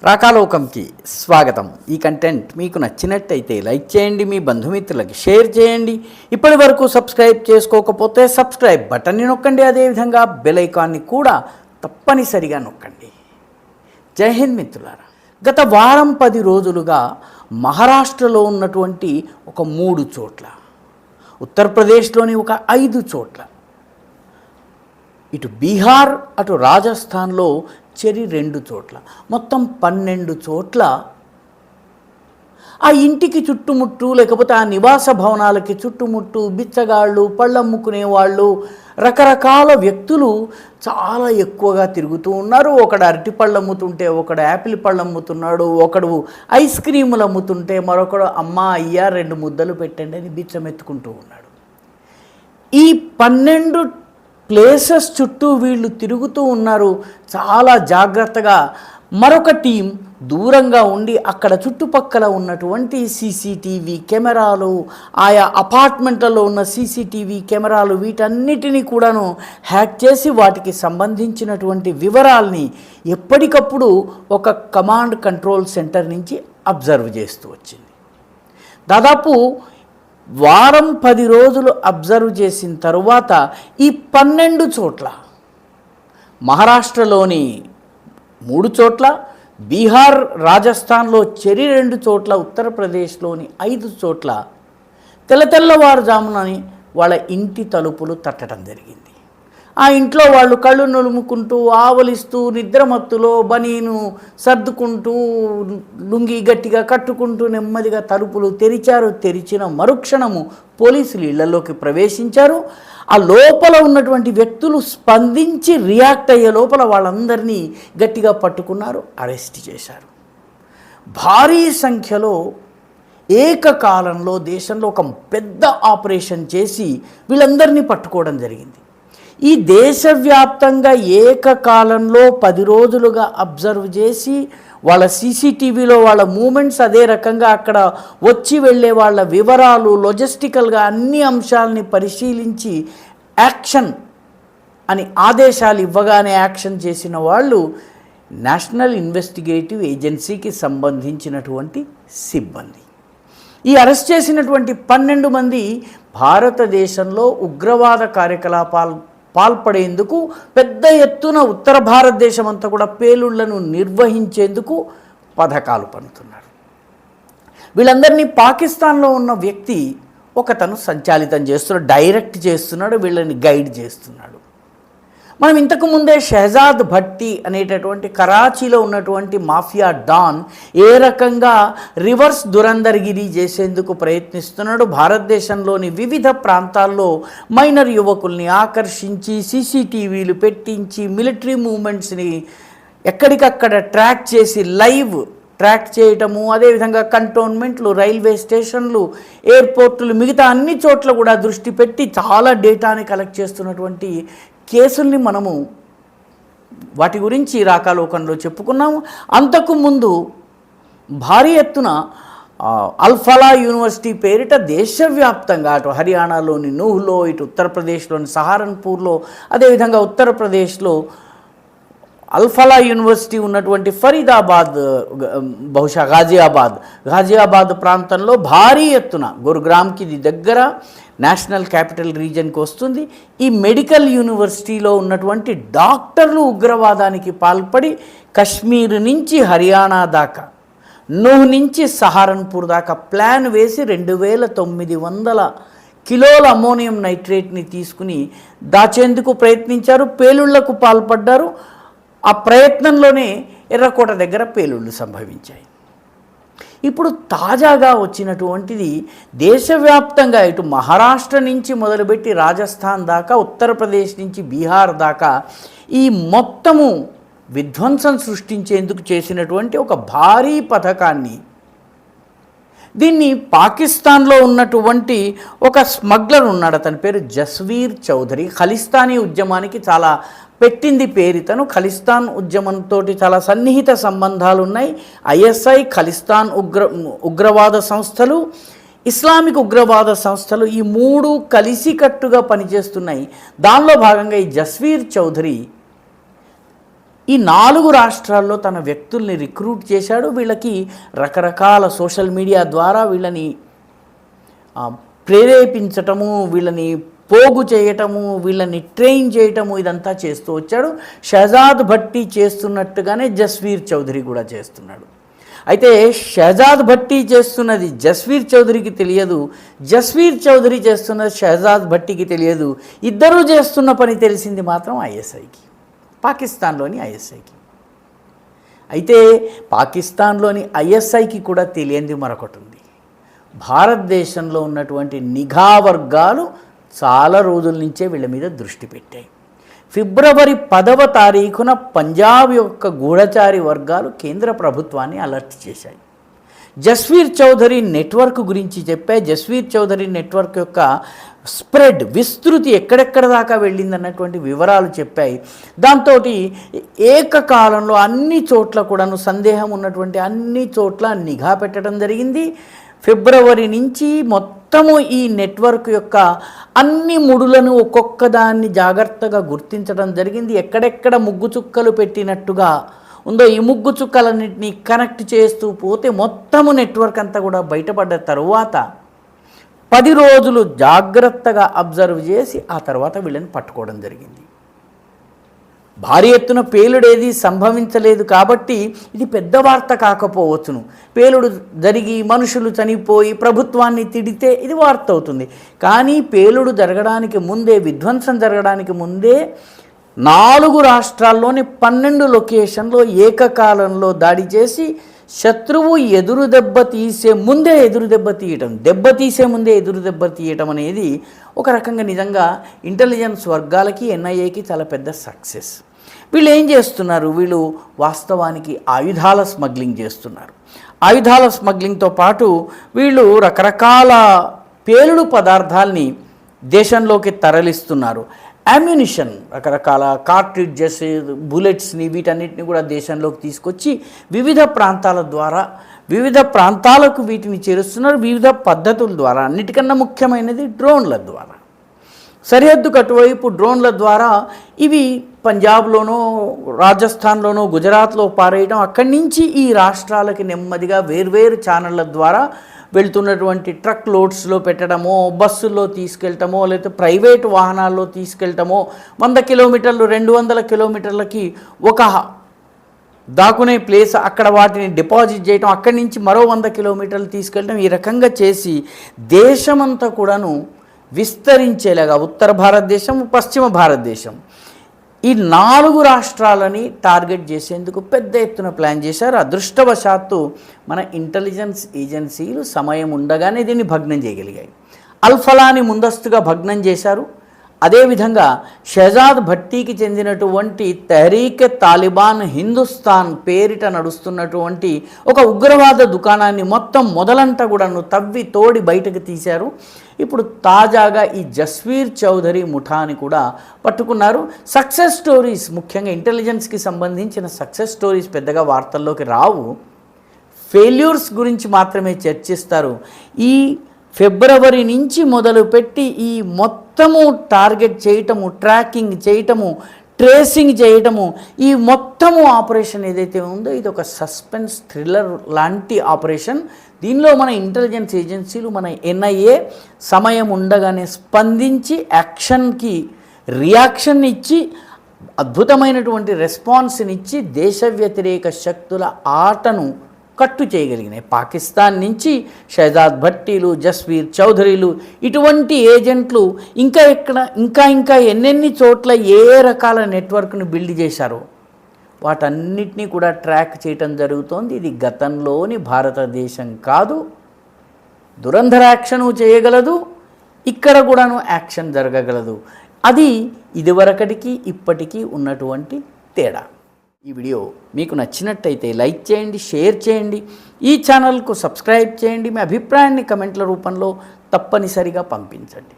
రాకాలోకంకి స్వాగతం. ఈ కంటెంట్ మీకు నచ్చినట్టయితే లైక్ చేయండి, మీ బంధుమిత్రులకి షేర్ చేయండి. ఇప్పటి వరకు సబ్స్క్రైబ్ చేసుకోకపోతే సబ్స్క్రైబ్ బటన్ని నొక్కండి. అదేవిధంగా బెల్ ఐకాన్ని కూడా తప్పనిసరిగా నొక్కండి. జై హింద్ మిత్రులారా. గత వారం 10 రోజులుగా మహారాష్ట్రలో ఉన్నటువంటి ఒక 3 చోట్ల, ఉత్తరప్రదేశ్లోని ఒక 5 చోట్ల, ఇటు బీహార్ అటు రాజస్థాన్లో చెరి 2 చోట్ల, మొత్తం 12 చోట్ల ఆ ఇంటికి చుట్టుముట్టు లేకపోతే ఆ నివాస భవనాలకి చుట్టుముట్టు బిచ్చగాళ్ళు, పళ్ళమ్ముకునే వాళ్ళు, రకరకాల వ్యక్తులు చాలా ఎక్కువగా తిరుగుతూ ఉన్నారు. ఒకడు అరటి పళ్ళు అమ్ముతుంటే ఒకడు యాపిల్ పళ్ళు అమ్ముతున్నాడు, ఒకడు ఐస్ క్రీములు అమ్ముతుంటే మరొకడు అమ్మా అయ్యా 2 ముద్దలు పెట్టండి అని బిచ్చమెత్తుకుంటూ ఉన్నాడు. ఈ 12 ప్లేసెస్ చుట్టూ వీళ్ళు తిరుగుతూ ఉన్నారు. చాలా జాగ్రత్తగా మరొక టీం దూరంగా ఉండి అక్కడ చుట్టుపక్కల ఉన్నటువంటి సీసీటీవీ కెమెరాలు, ఆయా అపార్ట్మెంట్లలో ఉన్న సీసీటీవీ కెమెరాలు వీటన్నిటినీ కూడాను హ్యాక్ చేసి వాటికి సంబంధించినటువంటి వివరాల్ని ఎప్పటికప్పుడు ఒక కమాండ్ కంట్రోల్ సెంటర్ నుంచి అబ్జర్వ్ చేస్తూ వచ్చింది. దాదాపు వారం 10 రోజులు అబ్జర్వ్ చేసిన తరువాత ఈ 12 చోట్ల, మహారాష్ట్రలోని 3 చోట్ల, బీహార్ రాజస్థాన్లో చెరి 2 చోట్ల, ఉత్తరప్రదేశ్లోని 5 చోట్ల తెల్లవారుజామునని వాళ్ళ ఇంటి తలుపులు తట్టడం జరిగింది. ఆ ఇంట్లో వాళ్ళు కళ్ళు నులుముకుంటూ ఆవలిస్తూ నిద్రమత్తులో బనీను సర్దుకుంటూ లుంగి గట్టిగా కట్టుకుంటూ నెమ్మదిగా తలుపులు తెరిచారు. తెరిచిన మరుక్షణము పోలీసులు ఇళ్లలోకి ప్రవేశించారు. ఆ లోపల ఉన్నటువంటి వ్యక్తులు స్పందించి రియాక్ట్ అయ్యే లోపల వాళ్ళందరినీ గట్టిగా పట్టుకున్నారు, అరెస్ట్ చేశారు. భారీ సంఖ్యలో ఏకకాలంలో దేశంలో ఒక పెద్ద ఆపరేషన్ చేసి వీళ్ళందరినీ పట్టుకోవడం జరిగింది. ఈ దేశవ్యాప్తంగా ఏకకాలంలో 10 రోజులుగా అబ్జర్వ్ చేసి వాళ్ళ సీసీటీవీలో వాళ్ళ మూమెంట్స్, అదే రకంగా అక్కడ వచ్చి వెళ్ళే వాళ్ళ వివరాలు, లాజిస్టికల్గా అన్ని అంశాలని పరిశీలించి యాక్షన్ అని ఆదేశాలు ఇవ్వగానే యాక్షన్ చేసిన వాళ్ళు నేషనల్ ఇన్వెస్టిగేటివ్ ఏజెన్సీకి సంబంధించినటువంటి సిబ్బంది. ఈ అరెస్ట్ చేసినటువంటి 12 మంది భారతదేశంలో ఉగ్రవాద కార్యకలాపాలు పాల్పడేందుకు పెద్ద ఎత్తున ఉత్తర భారతదేశం అంతా కూడా పేలుళ్లను నిర్వహించేందుకు పథకాలు పన్నుతున్నారు. వీళ్ళందరినీ పాకిస్తాన్లో ఉన్న వ్యక్తి ఒకతను సంచాలితం చేస్తున్నాడు, డైరెక్ట్ చేస్తున్నాడు, వీళ్ళని గైడ్ చేస్తున్నాడు. మనం ఇంతకు ముందే షహజాద్ భట్టి అనేటటువంటి కరాచీలో ఉన్నటువంటి మాఫియా డాన్ ఏ రకంగా రివర్స్ దురందర్గిరి చేసేందుకు ప్రయత్నిస్తున్నాడు, భారతదేశంలోని వివిధ ప్రాంతాల్లో మైనర్ యువకుల్ని ఆకర్షించి సీసీటీవీలు పెట్టించి మిలిటరీ మూవ్మెంట్స్ని ఎక్కడికక్కడ ట్రాక్ చేసి లైవ్ ట్రాక్ చేయటము, అదేవిధంగా కంటోన్మెంట్లు, రైల్వే స్టేషన్లు, ఎయిర్పోర్టులు, మిగతా అన్ని చోట్ల కూడా దృష్టి పెట్టి చాలా డేటాని కలెక్ట్ చేస్తున్నటువంటి కేసుల్ని మనము వాటి గురించి రాకాలోకంలో చెప్పుకున్నాము. అంతకుముందు భారీ ఎత్తున అల్ఫలా యూనివర్సిటీ పేరిట దేశవ్యాప్తంగా అటు హర్యానాలోని నూహ్లో, ఇటు ఉత్తరప్రదేశ్లోని సహారన్పూర్లో, అదేవిధంగా ఉత్తరప్రదేశ్లో అల్ఫలా యూనివర్సిటీ ఉన్నటువంటి ఫరీదాబాద్, బహుశా ఘాజియాబాద్ ప్రాంతంలో భారీ ఎత్తున గురుగ్రామ్కి దగ్గర నేషనల్ క్యాపిటల్ రీజన్కి వస్తుంది. ఈ మెడికల్ యూనివర్సిటీలో ఉన్నటువంటి డాక్టర్లు ఉగ్రవాదానికి పాల్పడి కశ్మీర్ నుంచి హర్యానా దాకా, నూహ్ నుంచి సహారన్పూర్ దాకా ప్లాన్ వేసి 2900 కిలోల అమ్మోనియం నైట్రేట్ని తీసుకుని దాచేందుకు ప్రయత్నించారు, పేలుళ్లకు పాల్పడ్డారు. ఆ ప్రయత్నంలోనే ఎర్రకోట దగ్గర పేలుళ్లు సంభవించాయి. ఇప్పుడు తాజాగా వచ్చినటువంటిది దేశవ్యాప్తంగా ఇటు మహారాష్ట్ర నుంచి మొదలుపెట్టి రాజస్థాన్ దాకా, ఉత్తరప్రదేశ్ నుంచి బీహార్ దాకా ఈ మొత్తము విధ్వంసం సృష్టించేందుకు చేసినటువంటి ఒక భారీ పథకాన్ని, దీన్ని పాకిస్తాన్లో ఉన్నటువంటి ఒక స్మగ్లర్ ఉన్నాడు, అతని పేరు జస్వీర్ చౌదరి. ఖలిస్తానీ ఉద్యమానికి చాలా పెట్టింది పేరితను. ఖలిస్తాన్ ఉద్యమంతో చాలా సన్నిహిత సంబంధాలు ఉన్నాయి. ఐఎస్ఐ, ఖలిస్తాన్ ఉగ్రవాద సంస్థలు, ఇస్లామిక్ ఉగ్రవాద సంస్థలు ఈ 3 కలిసికట్టుగా పనిచేస్తున్నాయి. దానిలో భాగంగా ఈ జస్వీర్ చౌదరి ఈ 4 రాష్ట్రాల్లో తన వ్యక్తుల్ని రిక్రూట్ చేశాడు. వీళ్ళకి రకరకాల సోషల్ మీడియా ద్వారా వీళ్ళని ప్రేరేపించటము, వీళ్ళని పోగు చేయటము, వీళ్ళని ట్రైన్ చేయటము, ఇదంతా చేస్తూ వచ్చాడు. షహజాద్ భట్టి చేస్తున్నట్టుగానే జస్వీర్ చౌదరి కూడా చేస్తున్నాడు. అయితే షహజాద్ భట్టి చేస్తున్నది జస్వీర్ చౌదరికి తెలియదు, జస్వీర్ చౌదరి చేస్తున్నది షహజాద్ భట్టికి తెలియదు. ఇద్దరూ చేస్తున్న పని తెలిసింది మాత్రం ఐఎస్ఐకి, పాకిస్తాన్లోని ఐఎస్ఐకి. అయితే పాకిస్తాన్లోని ఐఎస్ఐకి కూడా తెలియంది మరొకటి ఉంది. భారతదేశంలో ఉన్నటువంటి నిఘా వర్గాలు చాలా రోజుల నుంచే వీళ్ళ మీద దృష్టి పెట్టాయి. ఫిబ్రవరి 10వ తారీఖున పంజాబ్ యొక్క గూఢచారి వర్గాలు కేంద్ర ప్రభుత్వాన్ని అలర్ట్ చేశాయి. జస్వీర్ చౌదరి నెట్వర్క్ గురించి చెప్పాయి. జస్వీర్ చౌదరి నెట్వర్క్ యొక్క స్ప్రెడ్, విస్తృతి ఎక్కడెక్కడ దాకా వెళ్ళిందన్నటువంటి వివరాలు చెప్పాయి. దాంతో ఏకకాలంలో అన్ని చోట్ల కూడాను సందేహం ఉన్నటువంటి అన్ని చోట్ల నిఘా పెట్టడం జరిగింది. ఫిబ్రవరి నుంచి మొత్తము ఈ నెట్వర్క్ యొక్క అన్ని ముడులను ఒక్కొక్క దాన్ని జాగ్రత్తగా గుర్తించడం జరిగింది. ఎక్కడెక్కడ ముగ్గు చుక్కలు పెట్టినట్టుగా ఉందో ఈ ముగ్గు చుక్కలన్నింటినీ కనెక్ట్ చేస్తూ పోతే మొత్తము నెట్వర్క్ అంతా కూడా బయటపడ్డ తరువాత 10 రోజులు జాగ్రత్తగా అబ్జర్వ్ చేసి ఆ తర్వాత వీళ్ళని పట్టుకోవడం జరిగింది. భారీ ఎత్తున పేలుడేది సంభవించలేదు కాబట్టి ఇది పెద్ద వార్త కాకపోవచ్చును. పేలుడు జరిగి మనుషులు చనిపోయి ప్రభుత్వాన్ని తిడితే ఇది వార్త అవుతుంది. కానీ పేలుడు జరగడానికి ముందే, విధ్వంసం జరగడానికి ముందే 4 రాష్ట్రాల్లోని 12 లొకేషన్లో ఏకకాలంలో దాడి చేసి శత్రువు ఎదురు దెబ్బ తీసే ముందే ఎదురు దెబ్బ తీయటం, దెబ్బతీసే ముందే ఎదురు దెబ్బ తీయటం అనేది ఒక రకంగా నిజంగా ఇంటెలిజెన్స్ వర్గాలకి, ఎన్ఐఏకి చాలా పెద్ద సక్సెస్. వీళ్ళు ఏం చేస్తున్నారు? వీళ్ళు వాస్తవానికి ఆయుధాల స్మగ్లింగ్ చేస్తున్నారు. ఆయుధాల స్మగ్లింగ్తో పాటు వీళ్ళు రకరకాల పేలుడు పదార్థాల్ని దేశంలోకి తరలిస్తున్నారు. అమ్యునిషన్, రకరకాల కార్ట్రిడ్జెస్, బుల్లెట్స్ని, వీటన్నిటిని కూడా దేశంలోకి తీసుకొచ్చి వివిధ ప్రాంతాల ద్వారా వివిధ ప్రాంతాలకు వీటిని చేరుస్తున్నారు. వివిధ పద్ధతుల ద్వారా, అన్నిటికన్నా ముఖ్యమైనది డ్రోన్ల ద్వారా. సరిహద్దుకు అటువైపు డ్రోన్ల ద్వారా ఇవి పంజాబ్లోనో, రాజస్థాన్లోనో, గుజరాత్లో పారేయడం, అక్కడి నుంచి ఈ రాష్ట్రాలకి నెమ్మదిగా వేర్వేరు ఛానళ్ళ ద్వారా వెళ్తున్నటువంటి ట్రక్ లోడ్స్లో పెట్టడమో, బస్సుల్లో తీసుకెళ్ళటమో, లేకపోతే ప్రైవేట్ వాహనాల్లో తీసుకెళ్ళటమో, 100 కిలోమీటర్లు 200 కిలోమీటర్లకి ఒక దాక్కునే ప్లేస్, అక్కడ వాటిని డిపాజిట్ చేయటం, అక్కడి నుంచి మరో 100 కిలోమీటర్లు తీసుకెళ్ళటం, ఈ రకంగా చేసి దేశమంతా కూడాను విస్తరించేలాగా, ఉత్తర భారతదేశం, పశ్చిమ భారతదేశం, ఈ 4 రాష్ట్రాలని టార్గెట్ చేసేందుకు పెద్ద ఎత్తున ప్లాన్ చేశారు. అదృష్టవశాత్తు మన ఇంటెలిజెన్స్ ఏజెన్సీలు సమయం ఉండగానే దీన్ని భగ్నం చేయగలిగాయి. అల్ఫలాని ముందస్తుగా భగ్నం చేశారు. అదేవిధంగా షహజాద్ భట్టీకి చెందినటువంటి తెహ్రీక్ తాలిబాన్ హిందుస్థాన్ పేరిట నడుస్తున్నటువంటి ఒక ఉగ్రవాద దుకాణాన్ని మొత్తం మొదలంతా కూడాను తవ్వి తోడి బయటకు తీశారు. ఇప్పుడు తాజాగా ఈ జస్వీర్ చౌదరి ముఠాని కూడా పట్టుకున్నారు. సక్సెస్ స్టోరీస్, ముఖ్యంగా ఇంటెలిజెన్స్కి సంబంధించిన సక్సెస్ స్టోరీస్ పెద్దగా వార్తల్లోకి రావు, ఫెయిల్యూర్స్ గురించి మాత్రమే చర్చిస్తారు. ఈ ఫిబ్రవరి నుంచి మొదలుపెట్టి ఈ మొత్తము టార్గెట్ చేయటము, ట్రాకింగ్ చేయటము, ట్రేసింగ్ చేయటము, ఈ మొత్తము ఆపరేషన్ ఏదైతే ఉందో ఇది ఒక సస్పెన్స్ థ్రిల్లర్ లాంటి ఆపరేషన్. దీనిలో మన ఇంటెలిజెన్స్ ఏజెన్సీలు, మన ఎన్ఐఏ సమయం ఉండగానే స్పందించి యాక్షన్కి రియాక్షన్ ఇచ్చి అద్భుతమైనటువంటి రెస్పాన్స్నిచ్చి దేశ వ్యతిరేక శక్తుల ఆటను కట్టు చేయగలిగినాయి. పాకిస్తాన్ నుంచి షహజాద్ భట్టీలు, జస్వీర్ చౌదరీలు, ఇటువంటి ఏజెంట్లు ఇంకా ఎన్నెన్ని చోట్ల ఏ రకాల నెట్వర్క్ను బిల్డ్ చేశారో వాటన్నిటినీ కూడా ట్రాక్ చేయటం జరుగుతోంది. ఇది గతంలోని భారతదేశం కాదు. దురంధర యాక్షను చేయగలదు, ఇక్కడ కూడాను యాక్షన్ జరగగలదు. అది ఇదివరకటికి ఇప్పటికీ ఉన్నటువంటి తేడా. ఈ వీడియో మీకు నచ్చినట్టయితే లైక్ చేయండి, షేర్ చేయండి, ఈ ఛానల్కు సబ్స్క్రైబ్ చేయండి. మీ అభిప్రాయాన్ని కమెంట్ల రూపంలో తప్పనిసరిగా పంపించండి.